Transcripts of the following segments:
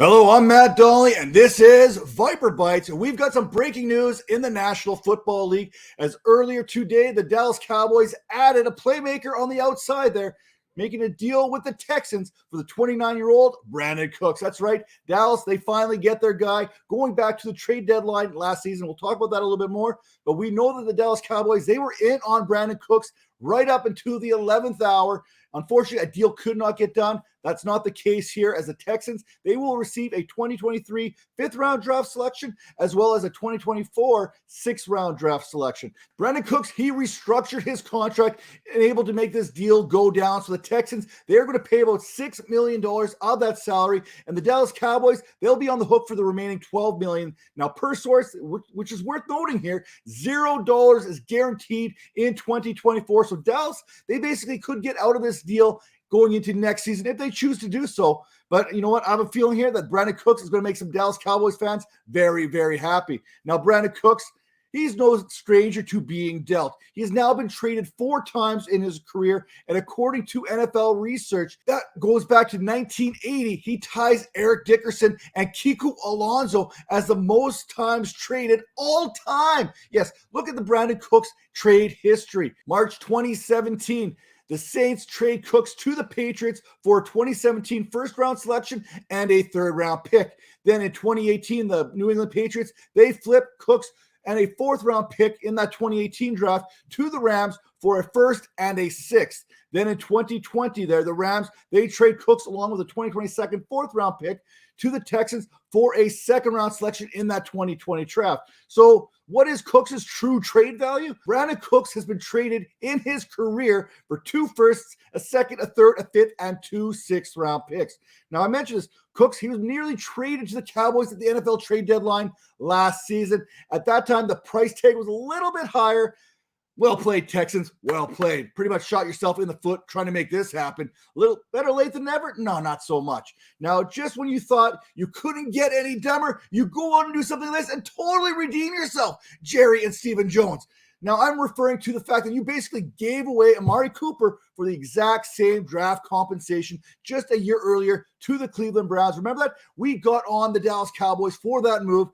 Hello, I'm Matt Dolly, and this is Viper Bites. And we've got some breaking news in the National Football League. As earlier today, the Dallas Cowboys added a playmaker on the outside there, making a deal with the Texans for the 29-year-old Brandin Cooks. That's right, Dallas, they finally get their guy. Going back to the trade deadline last season, we'll talk about that a little bit more. But we know that the Dallas Cowboys, they were in on Brandin Cooks right up until the 11th hour. Unfortunately, a deal could not get done. That's not the case here, as the Texans, they will receive a 2023 fifth-round draft selection as well as a 2024 sixth-round draft selection. Brandin Cooks, he restructured his contract and able to make this deal go down. So the Texans, they're going to pay about $6 million of that salary, and the Dallas Cowboys, they'll be on the hook for the remaining $12 million. Now, per source, which is worth noting here, $0 is guaranteed in 2024. So Dallas, they basically could get out of this deal going into next season if they choose to do so. But you know what? I have a feeling here that Brandin Cooks is going to make some Dallas Cowboys fans very, very happy. Now, Brandin Cooks, he's no stranger to being dealt. He has now been traded 4 times in his career, and according to NFL research, that goes back to 1980. He ties Eric Dickerson and Kiko Alonso as the most times traded all time. Yes, look at the Brandin Cooks trade history. March 2017, the Saints trade Cooks to the Patriots for a 2017 first-round selection and a third-round pick. Then in 2018, the New England Patriots, they flipped Cooks and a fourth-round pick in that 2018 draft to the Rams for a first and a sixth. Then in 2020, the Rams, they trade Cooks along with a 2022 fourth-round pick to the Texans for a second-round selection in that 2020 draft. So what is Cooks' true trade value? Brandin Cooks has been traded in his career for 2 firsts, a second, a third, a fifth, and 2 sixth-round picks. Now, I mentioned this. Cooks, he was nearly traded to the Cowboys at the NFL trade deadline last season. At that time, the price tag was a little bit higher. Well played, Texans. Well played. Pretty much shot yourself in the foot trying to make this happen. A little better late than never? No, not so much. Now, just when you thought you couldn't get any dumber, you go on and do something like this and totally redeem yourself, Jerry and Stephen Jones. Now, I'm referring to the fact that you basically gave away Amari Cooper for the exact same draft compensation just a year earlier to the Cleveland Browns. Remember that? We got on the Dallas Cowboys for that move,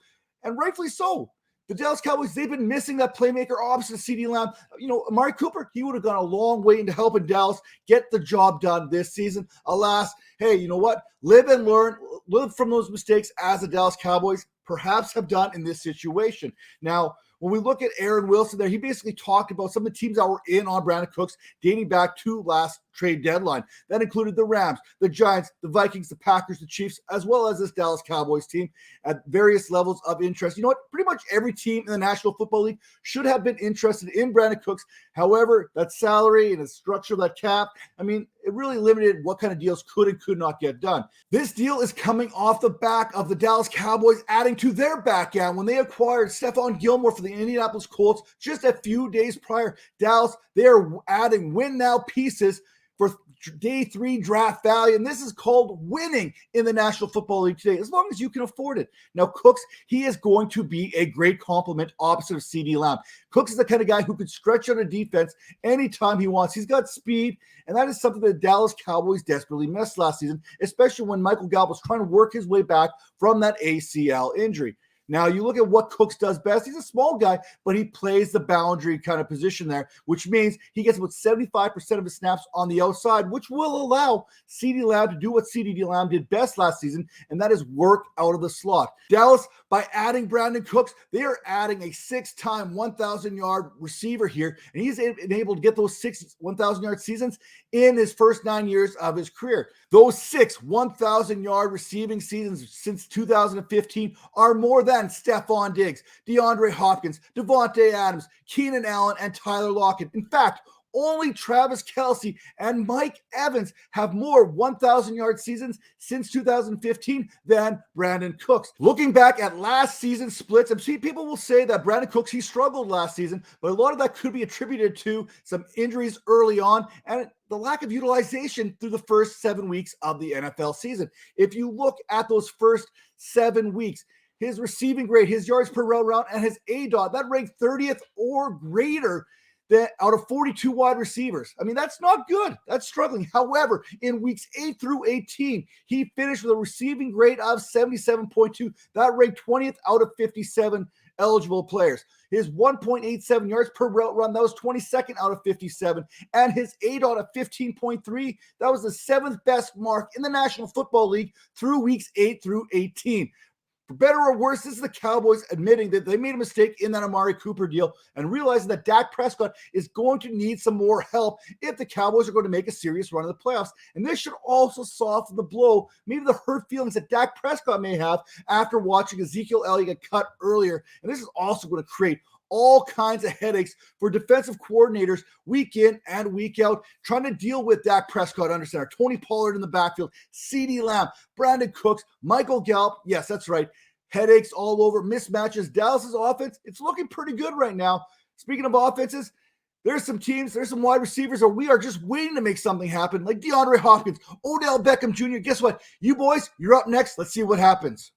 and rightfully so. The Dallas Cowboys, they've been missing that playmaker opposite CeeDee Lamb. You know, Amari Cooper, he would have gone a long way into helping Dallas get the job done this season. Alas, hey, you know what? Live and learn. Live from those mistakes as the Dallas Cowboys perhaps have done in this situation. Now, when we look at Aaron Wilson there, he basically talked about some of the teams that were in on Brandin Cooks dating back to last trade deadline. That included the Rams, the Giants, the Vikings, the Packers, the Chiefs, as well as this Dallas Cowboys team at various levels of interest. You know what? Pretty much every team in the National Football League should have been interested in Brandin Cooks. However, that salary and the structure of that cap, I mean, it really limited what kind of deals could and could not get done. This deal is coming off the back of the Dallas Cowboys adding to their back end when they acquired Stephon Gilmore for the Indianapolis Colts just a few days prior. Dallas, they are adding win-now pieces for day 3 draft value, and this is called winning in the National Football League today, as long as you can afford it. Now, Cooks, he is going to be a great complement opposite of CeeDee Lamb. Cooks is the kind of guy who could stretch out a defense anytime he wants. He's got speed, and that is something that the Dallas Cowboys desperately missed last season, especially when Michael Gallup was trying to work his way back from that ACL injury. Now, you look at what Cooks does best. He's a small guy, but he plays the boundary kind of position there, which means he gets about 75% of his snaps on the outside, which will allow CeeDee Lamb to do what CeeDee Lamb did best last season, and that is work out of the slot. Dallas, by adding Brandin Cooks, they are adding a 6-time 1,000-yard receiver here, and he's able to get those 6 1,000-yard seasons in his first 9 years of his career. Those 6 1,000-yard receiving seasons since 2015 are more than Stephon Diggs, DeAndre Hopkins, Devontae Adams, Keenan Allen, and Tyler Lockett. In fact, only Travis Kelce and Mike Evans have more 1,000-yard seasons since 2015 than Brandin Cooks. Looking back at last season's splits, and see, people will say that Brandin Cooks, he struggled last season, but a lot of that could be attributed to some injuries early on and the lack of utilization through the first 7 weeks of the NFL season. If you look at those first 7 weeks, his receiving grade, his yards per route, and his ADOT, that ranked 30th or greater out of 42 wide receivers. I mean, that's not good. That's struggling. However, in weeks 8 through 18, he finished with a receiving grade of 77.2. That ranked 20th out of 57 eligible players. His 1.87 yards per route run, that was 22nd out of 57. And his ADOT of 15.3, that was the 7th best mark in the National Football League through weeks 8 through 18. For better or worse, this is the Cowboys admitting that they made a mistake in that Amari Cooper deal and realizing that Dak Prescott is going to need some more help if the Cowboys are going to make a serious run of the playoffs. And this should also soften the blow, maybe the hurt feelings that Dak Prescott may have after watching Ezekiel Elliott get cut earlier. And this is also going to create all kinds of headaches for defensive coordinators week in and week out, trying to deal with Dak Prescott under center, Tony Pollard in the backfield, CeeDee Lamb, Brandin Cooks, Michael Gallup. Yes, that's right. Headaches all over, mismatches. Dallas's offense, it's looking pretty good right now. Speaking of offenses, there's some teams, there's some wide receivers that we are just waiting to make something happen, like DeAndre Hopkins, Odell Beckham Jr. Guess what? You boys, you're up next. Let's see what happens.